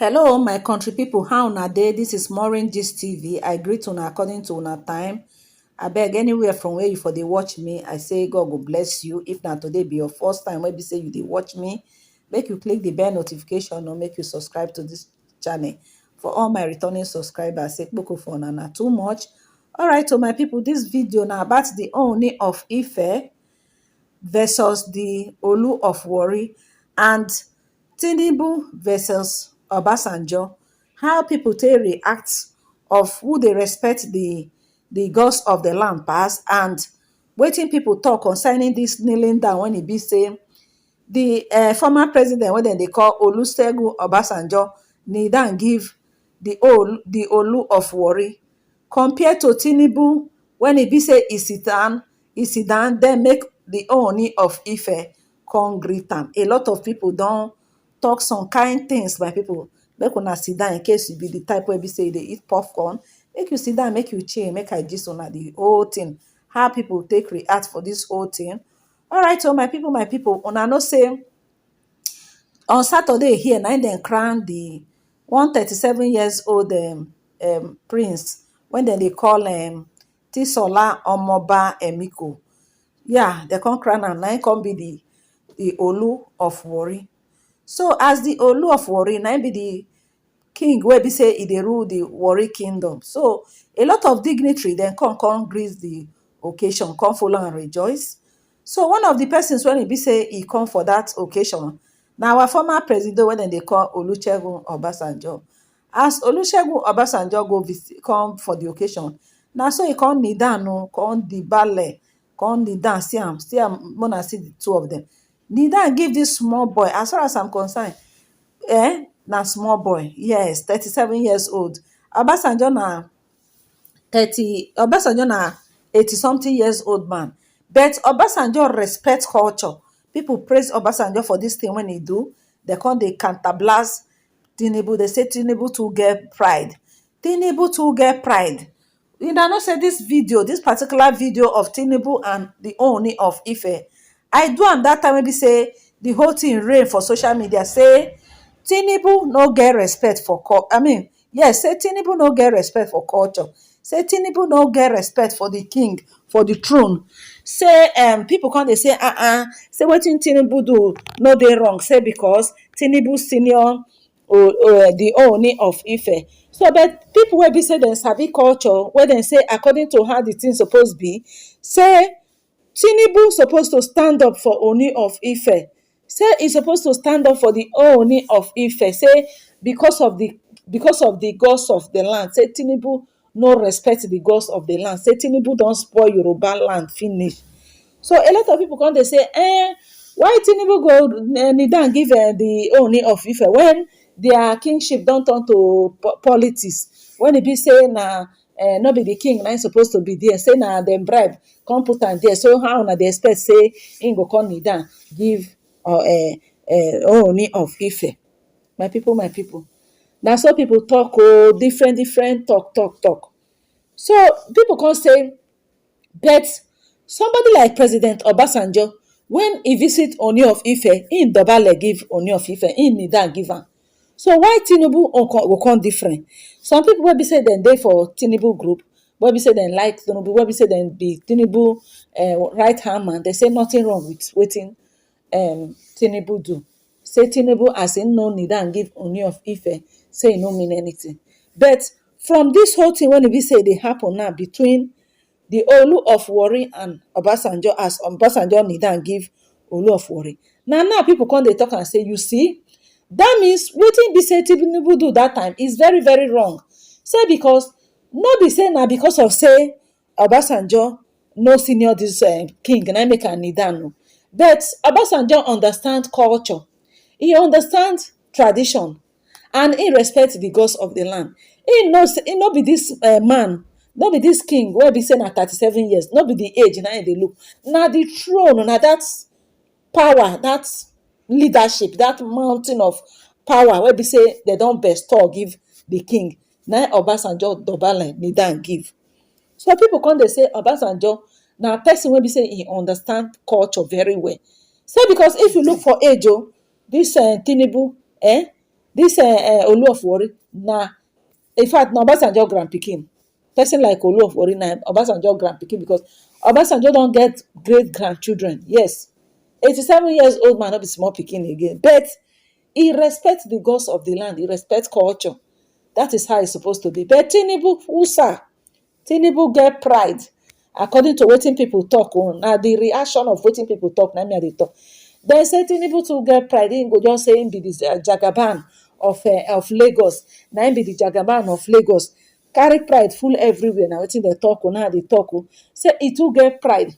Hello, my country people. How una dey? This is Maureen Gist TV. I greet una according to una time. I beg anywhere from where you for dey watch me. I say God go bless you. If na today be your first time, maybe say you dey watch me, make you click the bell notification or make you subscribe to this channel. For all my returning subscribers, say kpoko for una na too much. All right, so my people, this video na about the Ooni of Ife versus the Olu of Warri and Tinubu versus Obasanjo. How people take react of who they respect the gods of the land pass and wetin people talk concerning this kneeling down when e be say the former president wey dem dey call Olusegun Obasanjo kneel down give the Olu of Warri compared to Tinubu when e be say e sit down then make the Ooni of Ife come greet am. A lot of people don talk some kind things. My people, make una sit down in case you be the type wey be say you dey eat popcorn. Make you sit down, make you chill, make I gist una the whole thing, how people take react for this whole thing. All right, so my people, una know say on Saturday here na dem crown the 137 years old prince when dem dey call Tisola Omoba Emiko. Yeah, dem come crown am, na im come be the Olu of Warri. So as the Olu of Warri, na im be the king wey be say e dey rule the Warri kingdom. So a lot of dignitary dem come greet the occasion, come follow and rejoice. So one of the persons when e be say e come for that occasion na our former president wey dem dey call Olusegun Obasanjo. As Olusegun Obasanjo go visit come for the occasion, na so e come kneel down o, come dibale, come kneel down, see am una see the two of them kneel down give this small boy. As far as I'm concerned, na small boy, yes, 37 years old. Obasanjo na 80 something years old man, but Obasanjo respect culture. People praise Obasanjo for this thing when he do. They come dey counterblast Tinubu. They say Tinubu too get pride. Tinubu too get pride. You know say this particular video of Tinubu and the Ooni of Ife, I do am that time wey be say the whole thing reign for social media. Say Tinubu no get respect for yes, say Tinubu no get respect for culture. Say Tinubu no get respect for the king, for the throne. Say people come dey say say wetin Tinubu do no dey wrong. Say because Tinubu senior the Ooni of Ife. So but people wey be say dem sabi culture, wey dem say according to how the thing suppose be, say Tinubu suppose to stand up for Ooni of Ife. Say e suppose to stand up for the Ooni of Ife. Say because of the gods of the land. Say Tinubu no respect the gods of the land. Say Tinubu don spoil Yoruba land finish. So a lot of people come dey say why Tinubu go kneel down give the Ooni of Ife when their kingship don turn to politics, when e be say na no be the king na im suppose to be there. Say na dem bribe come put am there. So how una dey expect say im go come kneel down give Ooni of Ife? My people, na so people talk different talk. So people come say, but somebody like President Obasanjo, when he visit Ooni of Ife, im dobale give Ooni of Ife, im kneel down give am. So why Tinubu go come different? Some people wey be say dem dey for Tinubu group, wey be say dem like Tinubu, wey be say dem be Tinubu right hand man, they say nothing wrong with wetin Tinubu do. Say Tinubu as im no kneel down give Ooni of Ife, say e no mean anything. But from this whole thing when e be say e dey happen now between the Olu of Warri and Obasanjo, as Obasanjo kneel down give Olu of Warri, now people come dey talk and say, you see, that means wetin be say Tinubu do that time is very very wrong. Say because no be say na because of say Obasanjo no senior this king na make am kneel down, no. But Obasanjo understand culture, he understand tradition, and he respect the gods of the land. He know say he no be this man, no be this king wey be say na 37 years, no be the age na im dey look, na the throne, na that power, that leadership, that mountain of power wey be say dem don bestow give the king, na Obasanjo dobale kneel down give. So people come dey say Obasanjo na person wey be say he understand culture very well. Say because if you look for age, this Tinubu, This Olu of Warri na, in fact, na Obasanjo grand pikin. Person like Olu of Warri na Obasanjo grand pikin, because Obasanjo don get great grandchildren. Yes, 87 years old man, no be small pikin again, but he respect the gods of the land, he respect culture. That is how e suppose to be. But Tinubu, usa, Tinubu get pride. According to wetin people talk, na the reaction of wetin people talk na me I dey talk. Dem say Tinubu to get pride, him go just say him be the Jagaban of Lagos. Na him be the Jagaban of Lagos. Carry pride full everywhere. Na wetin dem talk, na I dey talk. Say e too get pride.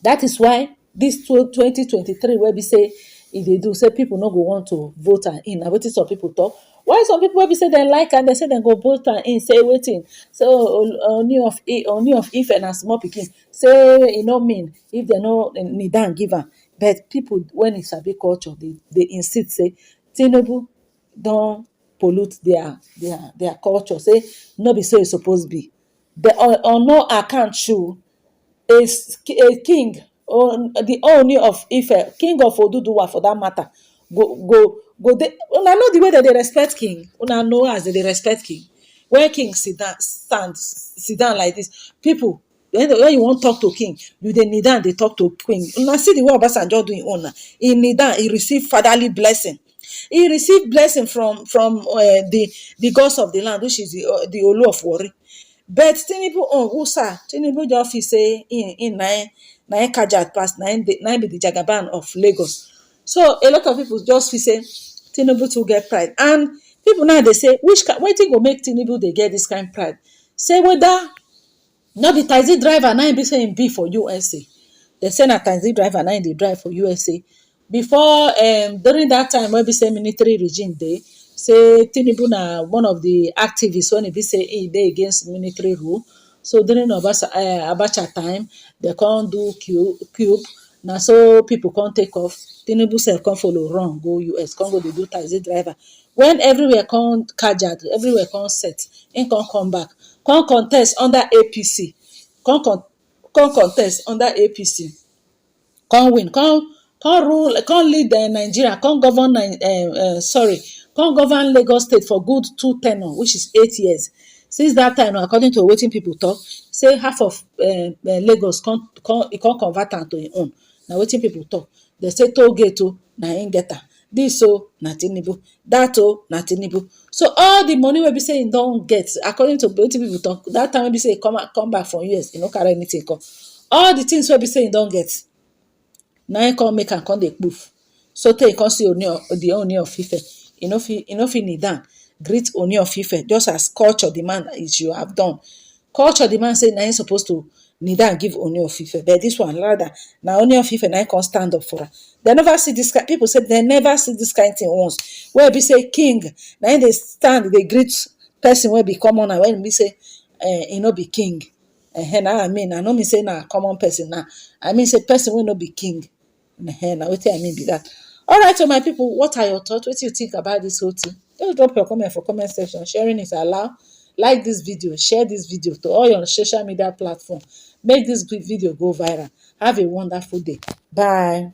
That is why this 2023 wey be say e dey do, say people no go want to vote am in. Na wetin some people talk. Why some people wey be say dem like am, dem say dem go vote am in, say wetin? Say Ooni of Ife na small pikin. Say e no mean if dem no kneel down give am. But people when e sabi culture, dey insist say Tinubu don pollute their culture. Say no be so e suppose be. On no account show a king, or the Ooni of Ife, king of Oduduwa for that matter, go dey. Una know the way that they respect king. Una know as they respect king. When king sit down like this, people, when you want talk to king, you dey kneel down, they talk to queen. Una see the way Obasanjo do him own na. He kneel down, he receive fatherly blessing. He received blessing from the gods of the land, which is the Olu of Warri. But Tinubu own, usa, Tinubu just feel say in na him kajat pass, na him be the Jagaban of Lagos. So a lot of people just feel say Tinubu too get pride, and people now dey say wetin go make Tinubu dey get this kind pride? Say whether no be taxi driver na him be say him be for USA. Dem say na taxi driver na him dey drive for USA. Before during that time wey be say military regime dey, say Tinubu na one of the activists when e be say e dey against military rule. So during Abacha time, dem come do coup. Na so people come take off. Tinubu sef come follow run go US, come go dey do taxi driver. When everywhere come kajad, everywhere come set, him come back, come contest under APC, come contest under APC, come win, come rule, come lead Nigeria, come govern come govern Lagos State for good 2 tenure, which is 8 years. Since that time, according to wetin people talk, say half of Lagos come convert am to him own. Na wetin people talk. Dem say toll gate na him get am. This na Tinubu, that na Tinubu. So all the money wey be say him don get, according to wetin people talk, that time wey be say he come back from US, he no carry anything come. All the things wey be say him don get, na him come make am come dey poof. So tey he come see the Ooni of Ife. He no fit kneel down greet Ooni of Ife, just as culture demand it you have done. Culture demand say na him suppose to kneel down give Ooni of Ife, but this one rather na Ooni of Ife na him come stand up for am. Dem never see this kind. People say dem never see this kind thing once. Wey be say king na him dey stand dey greet person wey be commoner, when be say he no be king. Na I mean, I no mean say na common person na. I mean say person wey no be king. Na wetin I mean be that. Alright, so my people, what are your thoughts? What do you think about this whole thing? Just drop your comment for comment section. Sharing is allowed. Like this video, share this video to all your social media platform. Make this video go viral. Have a wonderful day. Bye.